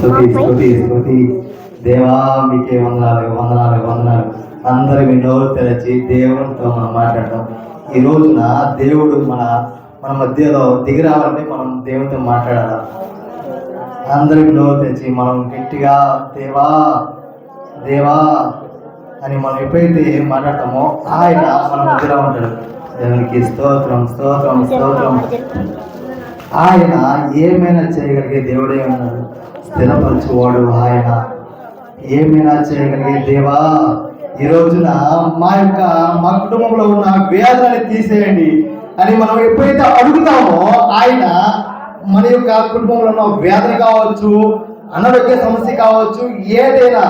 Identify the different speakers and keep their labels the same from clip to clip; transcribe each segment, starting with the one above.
Speaker 1: స్తుతి స్తుతి స్తుతి. దేవా మీకే వందనాలు వందనాలు వందనాలు. అందరి నోరు తెరచి దేవునితో మనం మాట్లాడతాం. ఈ రోజున దేవుడు మన మన మధ్యలో దిగి రావాలంటే మనం దేవునితో మాట్లాడాలి. అందరికి నోరు తెచ్చి మనం గట్టిగా దేవా దేవా అని మనం ఎప్పుడైతే మాట్లాడతామో ఆయన మన మధ్యలో ఉంటాడు. దేవునికి స్తోత్రం స్తోత్రం స్తోత్రం. ఆయన ఏమైనా చేయగలిగే దేవుడే ఉన్నాడు. స్థిరపరచువాడు ఆయన. ఏమైనా చేయగలిగే దేవా, ఈ రోజున మా కుటుంబంలో ఉన్న వ్యాధులని తీసేయండి అని మనం ఎప్పుడైతే అడుగుతామో ఆయన మన యొక్క కుటుంబంలో ఉన్న వ్యాధులు కావచ్చు, అనారోగ్య సమస్య కావచ్చు, ఏదైనా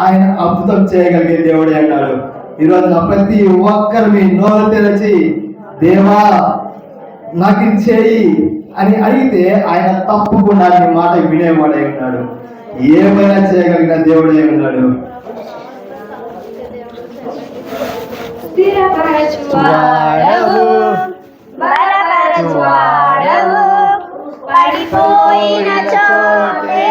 Speaker 1: ఆయన అద్భుతం చేయగలిగే దేవుడే అన్నాడు. ఈరోజు ప్రతి ఒక్కరిని నోరు తెరచి దేవా నాకు ఇది చేయి అని అడిగితే ఆయన తప్పకుండా నీ మాట వినేవాడే ఉన్నాడు. ఏమైనా చేయగలిగిన దేవుడే ఉన్నాడు.
Speaker 2: పడిపోయిన చోటే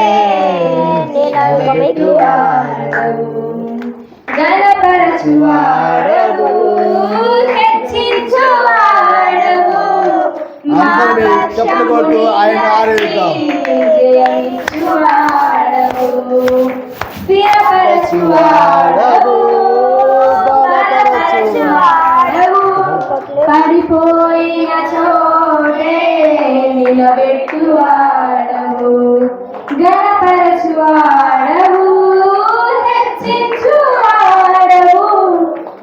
Speaker 2: గణపరచువాడవు, హెచ్చించువాడవు, మా పక్షముని జయించువాడవు, స్థిరపరచువాడవు, బలపరచువాడవు, పడిపోయిన చోటే నిలబెట్టువాడవు, గణపరచువాడవు, హెచ్చించువాడవు,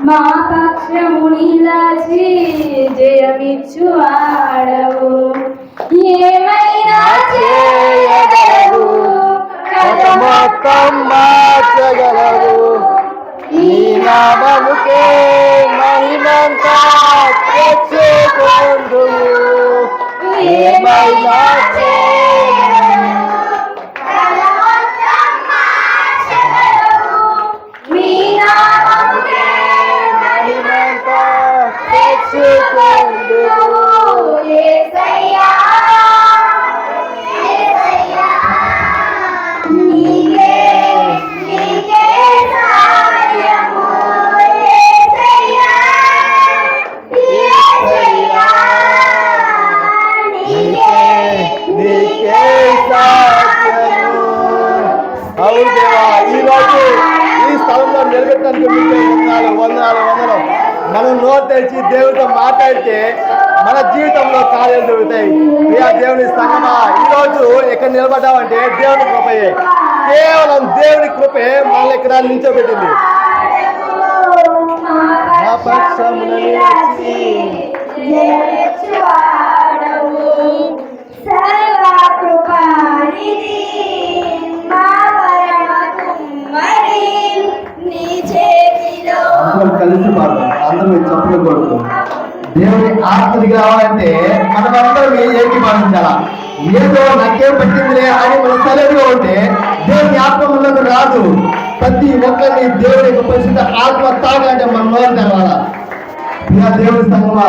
Speaker 2: మా పక్షము నిలచి జయమిచ్చువాడవు. ఏమైనా చేయగలవు, కథ మొత్తం మార్చగలవు, నీ నామముకే మహిమంతా తెచ్చుకొందుము. ఏమైనా చేయగలవు, కథ మొత్తం మార్చగలవు, నీ నామముకే మహిమంతా తెచ్చుకొందుము. యేసయ్యా యేసయ్యా నీకే నీకే సాయము. యేసయ్యా యేసయ్యా నీకే నీకే సాయము.
Speaker 1: అవును దేవా, ఈరోజు ఈ స్థలంలో నిలబెట్టడానికి మీకే వందనాలు వందనాలు వందనాలు. మనం నోరు తెరిచి దేవుడితో మాట్లాడితే మన జీవితంలో కార్యాలు జరుగుతాయి. ప్రియా దేవుని సంగమా, ఈరోజు ఇక్కడ నిలబడ్డామంటే దేవుని కృపయే. కేవలం దేవుని కృపే మనల్ని ఇక్కడ నిల్చోబెట్టింది. మా పక్షమున నిలిచి
Speaker 2: జయమిచ్చువాడవు, సర్వ కృపానిధి, మా పరమ కుమ్మరి, నీ చేతిలో.
Speaker 1: అందరం కలిసి పాడతాం. అందరం చప్పులు కొడుతాం. దేవుని ఆత్మది కావాలంటే మనమందరం ఏకీభవించాలా. ఏదో నాకేం పట్టిందిలే అని మనం సరైనగా ఉంటే దేవుని ఆత్మ మనకు రాదు. ప్రతి ఒక్కరిని దేవుని యొక్క పరిశుద్ధ ఆత్మ తాగాలంటే మనం నోరు తెరవాలా. ఇలా దేవుని సంగమా,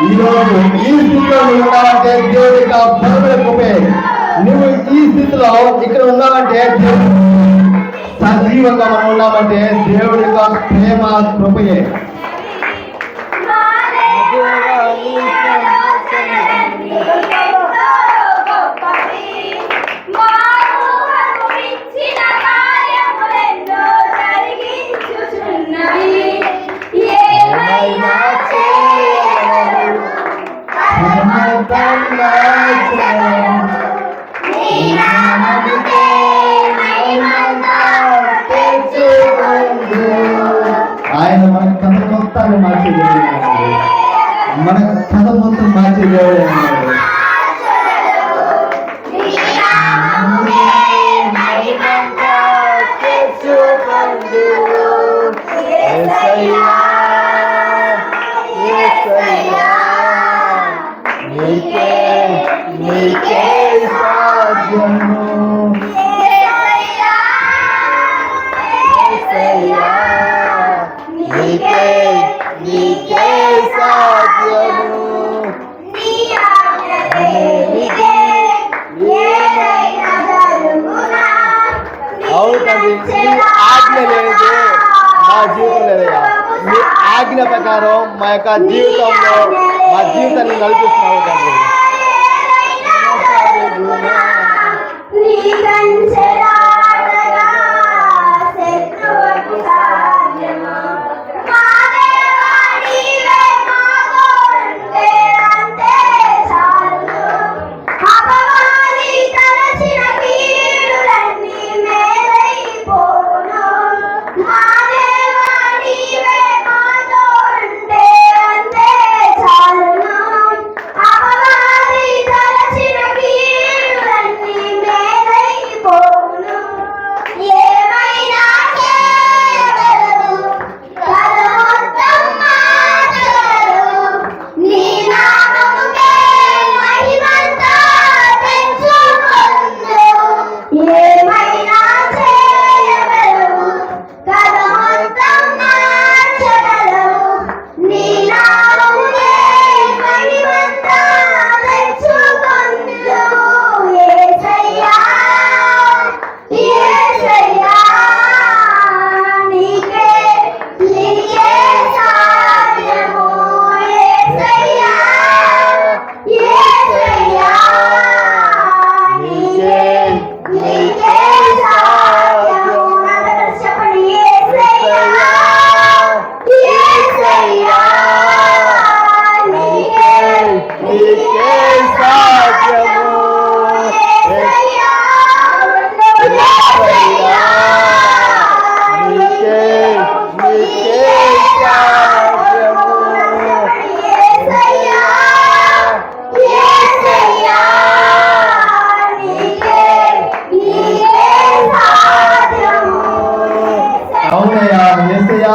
Speaker 1: ఈ రోజు ఈ స్థితిలో నువ్వు ఉన్నావంటే దేవుడి యొక్క బలమైన కృపే. నువ్వు ఈ స్థితిలో ఇక్కడ ఉన్నావంటే సజీవంగా మనం ఉన్నామంటే దేవుడి యొక్క ప్రేమ కృపయే. ఆయన మన కథ మొత్తాన్ని మార్చే దేవుడు, మన కథ మొత్తం మార్చే దేవుడు అన్నాడు. నీకే సాధ్యము, నీకే సాధ్యము.
Speaker 3: అవును తండ్రి, నీ ఆజ్ఞ లేనిదే మా జీవితం లేదయ్యా. నీ ఆజ్ఞ ప్రకారం మా యొక్క జీవితంలో మా జీవితాన్ని నడిపిస్తున్నావు తండ్రి.
Speaker 1: అవునయ్యా, యేసయ్యా,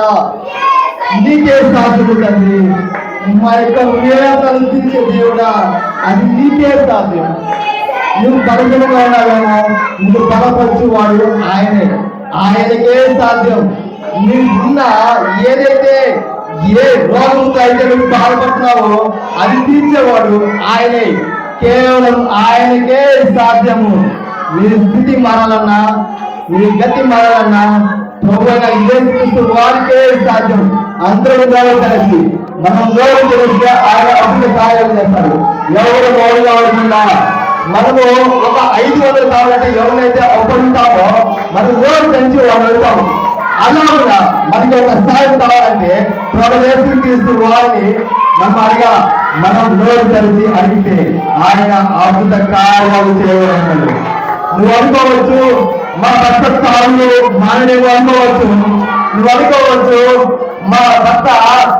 Speaker 1: నీకే సాధ్యము తండ్రి. మా యొక్క వేదనలు తీర్చే దేవుడా, అది నీకే సాధ్యం. నువ్వు బలహీనంగా ఉన్నావేమో, నువ్వు బలపరచువాడు ఆయనే. ఆయనకే సాధ్యం. నీకున్న ఏదైతే ఏ రోగంతో అయితే నువ్వు బాధపడుతున్నావో అది తీర్చేవాడు ఆయనే. కేవలం ఆయనకే సాధ్యము. నీ స్థితి మారాలన్నా, నీ గతి మారాలన్నా ప్రభువైన యేసుక్రీస్తు వారికే సాధ్యం. అందరూ నోరు తెరచి మనం నోరు తెరిస్తే ఆయన అద్భుత సహాయం చేస్తాడు. ఎవరు మౌనంగా ఉండకుండా మనము ఒక 500 కావాలంటే ఎవరినైతే అప్పడుతామో మనం నోరు తెరిచి వాళ్ళు వెళ్తాము. అలాగా మనకి ఒక సహాయం కావాలంటే ప్రభు యేసుక్రీస్తు వారిని మనం అడిగా మనం నోరు తెరిచి అడిగితే ఆయన అద్భుత కార్యాలు చేయగలడు. నువ్వు అనుకోవచ్చు మా భర్త తాను మానడేమో అనుకోవచ్చు. నువ్వు అనుకోవచ్చు మా భర్త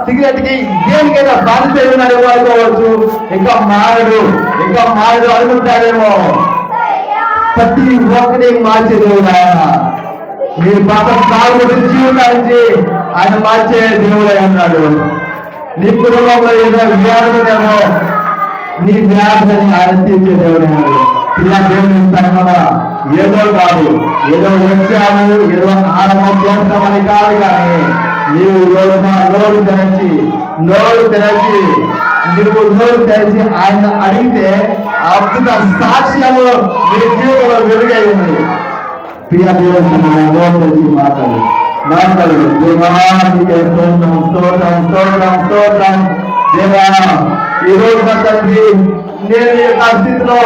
Speaker 1: సిగరెట్ కి దేనికైనా బాధ్యత ఉన్నాడేమో అనుకోవచ్చు. ఇంకా మానడు అనుకుంటాడేమో. ప్రతి ఒక్కటి మార్చే దేవుడు ఆయన. మీ భర్త తాగు జీవితానికి ఆయన మార్చే దేవుడే అన్నాడు. నీ కుటుంబంలో ఏదో వ్యాధులేమో నీ వ్యాధులని ఆయన తీర్చే దేవుడే అన్నాడు. ఇలా దేవుని సంగమా ఏదో కాదు, ఏదో వచ్చాము ఏదో ఆరంభం చేస్తామని కాదు, కానీ నీవు నోరు తెరచి నువ్వు నోరు తెరచి ఆయన అడిగితే అద్భుత సాక్ష్యము నీ జీవితంలో వెలుగై ఉంది. ప్రియ దేవుని నోరు తెరిచి మాట్లాడు దేవానికి స్తోత్రం. దేవా, ఈ రోజు తండ్రి నేను ఈ యొక్క స్థితిలో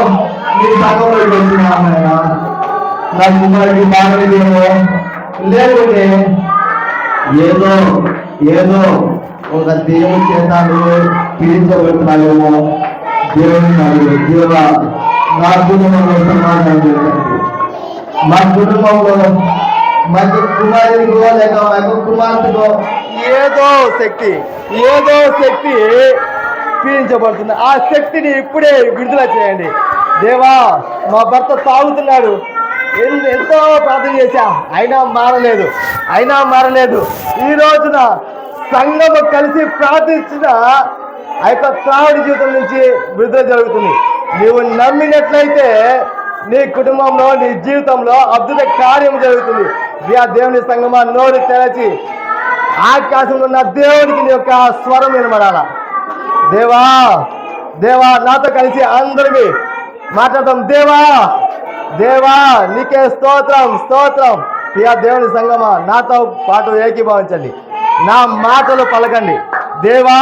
Speaker 1: నీ సంఘంలోకి వచ్చినామైనా నా కుమారుడికి బాగలేదేమో, లేకుంటే ఏదో ఒక దేవుడి చేత పీడించబడుతున్నావేమో. దేవుని అడుగు, దేవా నా కుటుంబంలో సమాధానం చేయండి. మా కుటుంబంలో మాకు కుమారుడికో లేక మాకు కుమార్తెకో ఏదో శక్తి పీడించబడుతుంది. ఆ శక్తిని ఇప్పుడే విడుదల చేయండి. దేవా, మా భర్త తాగుతున్నాడు, ఎంతో ప్రార్థన చేశా, అయినా మారలేదు. ఈ రోజున సంఘము కలిసి ప్రార్థించిన ఆ యొక్క త్రాగుడి జీవితం నుంచి విడుదల జరుగుతుంది. నీవు నమ్మినట్లయితే నీ కుటుంబంలో నీ జీవితంలో అద్భుత కార్యం జరుగుతుంది. దేవుని సంఘమా నోరు తెరచి ఆకాశంలో ఉన్న దేవుడికి నీ యొక్క స్వరం వినబడాల. దేవా నాతో కలిసి అందరికీ మాట్లాడతాం. దేవా
Speaker 3: దేవా నీకే స్తోత్రం స్తోత్రం. ప్రియా దేవుని సంగమా, నాతో పాటు ఏకీభవించండి, నా మాటలు పలకండి. దేవా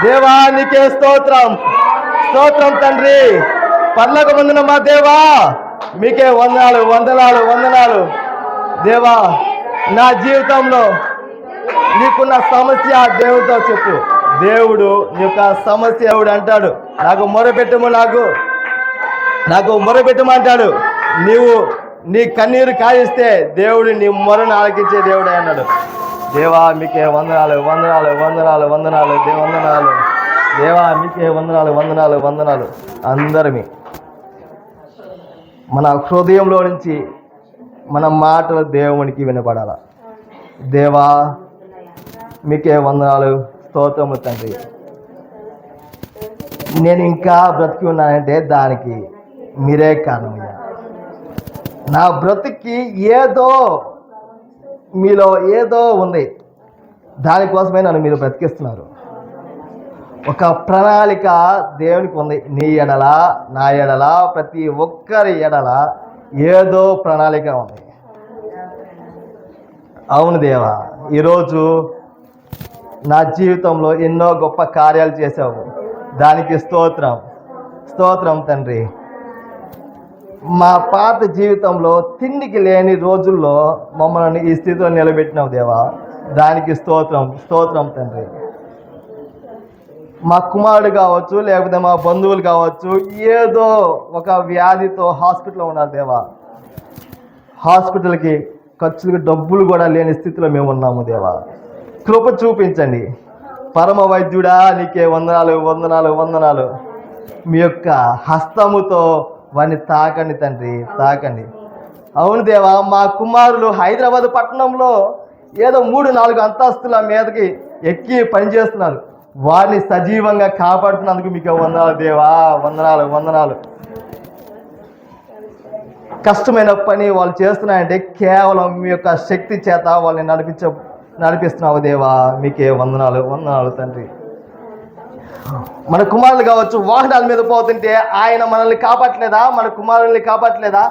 Speaker 3: దేవా నీకే స్తోత్రం స్తోత్రం తండ్రి. పరలోకమందున మా దేవా మీకే వందనాలు వందనాలు వందనాలు. దేవా నా జీవితంలో నీకున్న సమస్య దేవుడితో చెప్పు. దేవుడు నీ యొక్క సమస్య దేవుడు అంటాడు, నాకు మొరపెట్టము, నాకు మొరపెట్టమంటాడు. నీవు నీ కన్నీరు కాయిస్తే దేవుడు నీ మొరను ఆలకించే దేవుడే అన్నాడు. దేవా మీకే వందనాలు వందనాలు వందనాలు వందనాలు వందనాలు. దేవా మీకే వందనాలు వందనాలు వందనాలు. అందరిమి మన హృదయంలో నుంచి మన మాటలు దేవునికి వినపడాల. దేవా మీకే వందనాలు స్తోత్రము తండ్రి. నేను ఇంకా బ్రతికి ఉన్నానంటే దానికి మీరే కారణమయ్యా. నా బ్రతికి ఏదో మీలో ఏదో ఉంది, దానికోసమే నన్ను మీరు బ్రతికిస్తున్నారు. ఒక ప్రణాళిక దేవునికి ఉంది. నీ ఎడల నా ఎడల ప్రతి ఒక్కరి ఎడల ఏదో ప్రణాళిక ఉంది. అవును దేవా, ఈరోజు నా జీవితంలో ఎన్నో గొప్ప కార్యాలు చేసావు, దానికి స్తోత్రం స్తోత్రం తండ్రి. మా పాత జీవితంలో తిండికి లేని రోజుల్లో మమ్మల్ని ఈ స్థితిలో నిలబెట్టినావు దేవా, దానికి స్తోత్రం స్తోత్రం తండ్రి. మా కుమారుడు కావచ్చు, లేకపోతే మా బంధువులు కావచ్చు, ఏదో ఒక వ్యాధితో హాస్పిటల్లో ఉన్నారు దేవా. హాస్పిటల్కి ఖర్చులకు డబ్బులు కూడా లేని స్థితిలో మేము ఉన్నాము దేవా. కృప చూపించండి. పరమ వైద్యుడా నీకే వందనాలు వందనాలు వందనాలు. మీ యొక్క హస్తముతో వాడిని తాకండి తండ్రి, తాకండి. అవును దేవా, మా కుమారులు హైదరాబాద్ పట్టణంలో ఏదో 3-4 అంతస్తుల మీదకి ఎక్కి పనిచేస్తున్నారు. వారిని సజీవంగా కాపాడుతున్నందుకు మీకు వందనాలు దేవా, వందనాలు వందనాలు. కష్టమైన పని వాళ్ళు చేస్తున్నారంటే కేవలం మీ యొక్క శక్తి చేత వాళ్ళని నడిపిస్తున్నావు దేవా, మీకే వందనాలు వందనాలు తండ్రి. మన కుమారులు కావచ్చు, వాహనాల మీద పోతుంటే ఆయన మనల్ని కాపాడలేదా, మన కుమారుల్ని కాపాడలేదా,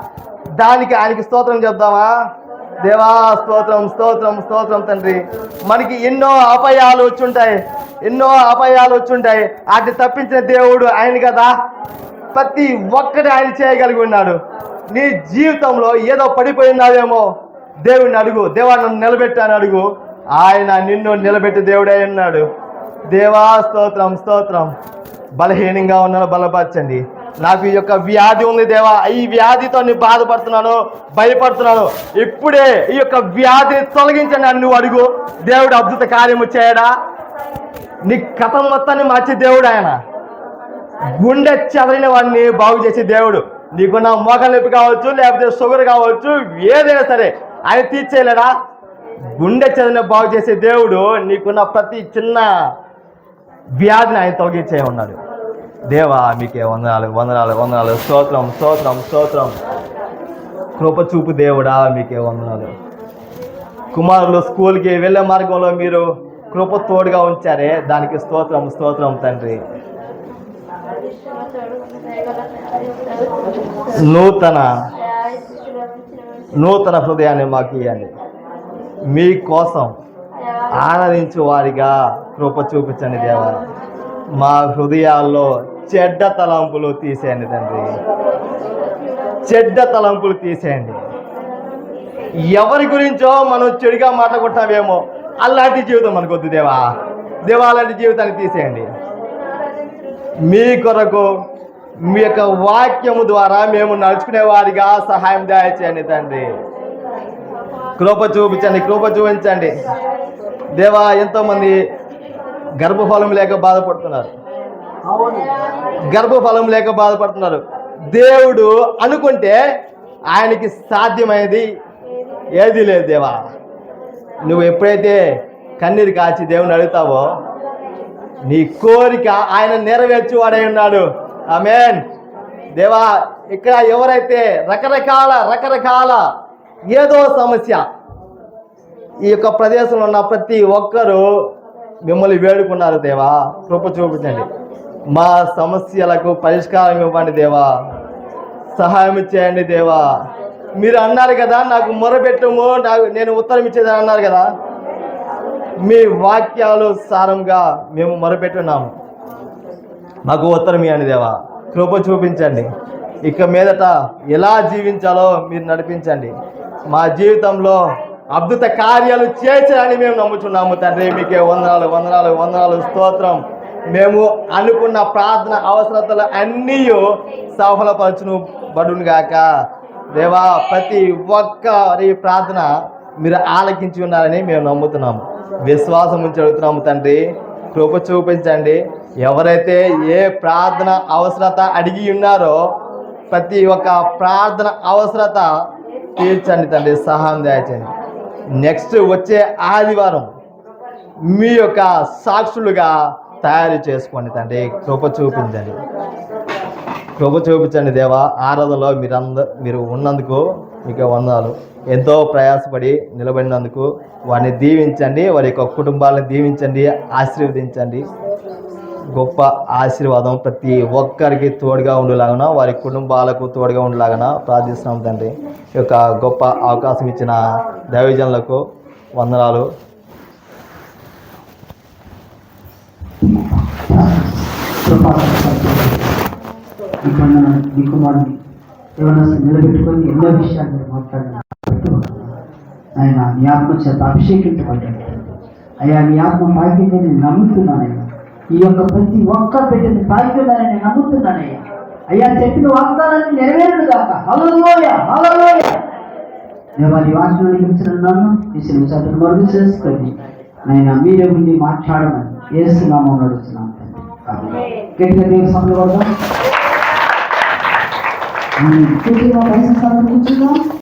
Speaker 3: దానికి ఆయనకి స్తోత్రం చెప్దామా దేవా. స్తోత్రం స్తోత్రం స్తోత్రం తండ్రి. మనకి ఎన్నో అపాయాలు వచ్చుంటాయి, ఎన్నో అపాయాలు వచ్చుంటాయి. వాటిని తప్పించిన దేవుడు ఆయన కదా. ప్రతి ఒక్కటి ఆయన చేయగలిగి ఉన్నాడు. నీ జీవితంలో ఏదో పడిపోయినావేమో, దేవుడిని అడుగు. దేవా నన్ను నిలబెట్టాను అడుగు, ఆయన నిన్ను నిలబెట్టి దేవుడే ఉన్నాడు. దేవా స్తోత్రం స్తోత్రం. బలహీనంగా ఉన్నాను, బలపరచండి. నాకు ఈ యొక్క వ్యాధి ఉంది దేవా, ఈ వ్యాధితో నేను బాధపడుతున్నాను, భయపడుతున్నాను. ఇప్పుడే ఈ యొక్క వ్యాధిని తొలగించండి అని నువ్వు అడుగు. దేవుడు అద్భుత కార్యము చేయడా. నీ కథ మొత్తాన్ని మార్చే దేవుడు ఆయన. గుండె చెదరిన వాడిని బాగు చేసే దేవుడు. నీకున్న మోకాలు నొప్పి కావచ్చు, లేకపోతే షుగర్ కావచ్చు, ఏదైనా సరే ఆయన తీర్చేయలేడా. గుండె చెదరిన బాగు చేసే దేవుడు నీకున్న ప్రతి చిన్న వ్యాధిని ఆయన తొలగించే ఉన్నాడు. దేవా మీకే వందనాలు వందనాలు వందనాలు. స్తోత్రం స్తోత్రం స్తోత్రం. కృప చూపు దేవుడా మీకే వందనాలు. కుమారులు స్కూల్కి వెళ్ళే మార్గంలో మీరు కృప తోడుగా ఉంచారే, దానికి స్తోత్రం స్తోత్రం తండ్రి. నూతన హృదయాన్ని మాకు ఇవ్వండి. మీకోసం ఆనందించు వారిగా కృప చూపించండి దేవా. మా హృదయాల్లో చెడ్డ తలంపులు తీసేయండి తండ్రి, చెడ్డ తలంపులు తీసేయండి. ఎవరి గురించో మనం చెడుగా మాట్లాడుకుంటామేమో, అలాంటి జీవితం మనకు వద్దు దేవా. దేవా అలాంటి జీవితాన్ని తీసేయండి. మీ కొరకు మీ యొక్క వాక్యము ద్వారా మేము నడుచుకునే వారిగా సహాయం దయచేయండి తండ్రి. కృప చూపించండి, కృప చూపించండి దేవా. ఎంతోమంది గర్భఫలం లేక బాధపడుతున్నారు, గర్భఫలం లేక బాధపడుతున్నారు. దేవుడు అనుకుంటే ఆయనకి సాధ్యమైనది ఏది లేదు దేవా. నువ్వు ఎప్పుడైతే కన్నీరు కాచి దేవుని అడుగుతావో, నీ కోరిక ఆయన నెరవేర్చువాడై ఉన్నాడు. ఆమేన్ దేవా. ఇక్కడ ఎవరైతే రకరకాల ఏదో సమస్య, ఈ యొక్క ప్రదేశంలో ఉన్న ప్రతి ఒక్కరూ మిమ్మల్ని వేడుకున్నారు దేవా. కృప చూపించండి, మా సమస్యలకు పరిష్కారం ఇవ్వండి దేవా. సహాయం చేయండి దేవా. మీరు అన్నారు కదా, నాకు మొరపెట్టుము, నేను ఉత్తరం ఇచ్చేదని అన్నారు కదా. మీ వాక్యాలు సారంగా మేము మొరపెట్టున్నాము. మాకు ఉత్తరం ఇవ్వండి దేవా. కృప చూపించండి. ఇక మీదట ఎలా జీవించాలో మీరు నడిపించండి. మా జీవితంలో అద్భుత కార్యాలు చేయాలని మేము నమ్ముతున్నాము తండ్రి. మీకే వందనాలు వందనాలు వందనాలు స్తోత్రం. మేము అనుకున్న ప్రార్థన అవసరతలు అన్నీ సఫలపరచును బడును గాక దేవా. ప్రతి ఒక్కరి ప్రార్థన మీరు ఆలకించి ఉన్నారని మేము నమ్ముతున్నాము. విశ్వాసం ఉంచి అడుగుతున్నాము తండ్రి. కృప చూపించండి. ఎవరైతే ఏ ప్రార్థన అవసరత అడిగి ఉన్నారో ప్రతి ఒక్క ప్రార్థన అవసరత తీర్చండి తండ్రి. సహాయం దయచండి. నెక్స్ట్ వచ్చే ఆదివారం మీ యొక్క సాక్షులుగా తయారు చేసుకోండి తండ్రి. కృప చూపించండి. కృప చూపించండి దేవా. ఆరాధనలో మీరు ఉన్నందుకు మీకు వందనాలు. ఎంతో ప్రయాసపడి నిలబడినందుకు వారిని దీవించండి. వారి యొక్క కుటుంబాలను దీవించండి, ఆశీర్వదించండి. గొప్ప ఆశీర్వాదం ప్రతి ఒక్కరికి తోడుగా ఉండేలాగా, వారి కుటుంబాలకు తోడుగా ఉండేలాగా ప్రార్థిస్తున్నాం తండ్రి. ఈ యొక్క గొప్ప అవకాశం ఇచ్చిన దైవజనులకు వందనాలు.
Speaker 4: మీ కుమారుని ఏమైనా నిలబెట్టుకొని ఎన్నో విషయాలు మీరు మాట్లాడిన ఆయన నీ ఆత్మ చేత అభిషేకించబడ్డాడు. అయ్యా నీ ఆత్మ తాకిందని నేను నమ్ముతున్నానయ్యా. ఈ యొక్క ప్రతి ఒక్క బిడ్డని తాకిందని నేను నమ్ముతున్నానయ్యా. అయ్యా చెప్పిన వాగ్దానాన్ని నెరవేరుడు కాక. హల్లెలూయ హల్లెలూయ. దేవాని వాక్యాన్ని ఇచ్చిన నన్ను ఇచ్చిన విషయాలను మరుగు చేసుకొని ఆయన మీరే ఉండి మాట్లాడమని యేసు నామములో నడుస్తున్నాను. గట్టిగా దేవుని సన్నిధిలో కూర్చున్నాం.